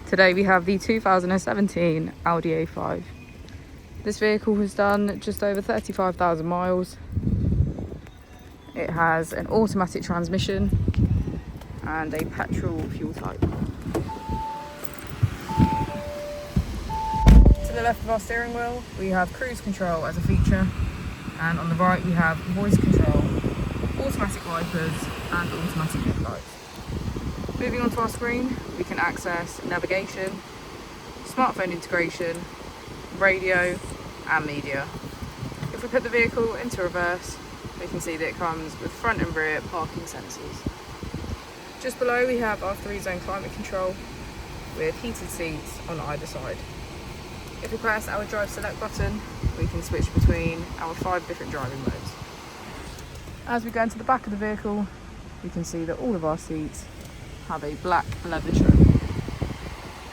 Today we have the 2017 Audi A5. This vehicle has done just over 35,000 miles. It has an automatic transmission and a petrol fuel type. To the left of our steering wheel we have cruise control as a feature, and on the right we have voice control, automatic wipers and automatic headlights. Moving on to our screen, we can access navigation, smartphone integration, radio and media. If we put the vehicle into reverse, we can see that it comes with front and rear parking sensors. Just below we have our 3-zone climate control with heated seats on either side. If we press our drive select button, we can switch between our 5 different driving modes. As we go into the back of the vehicle, we can see that all of our seats have a black leather trim.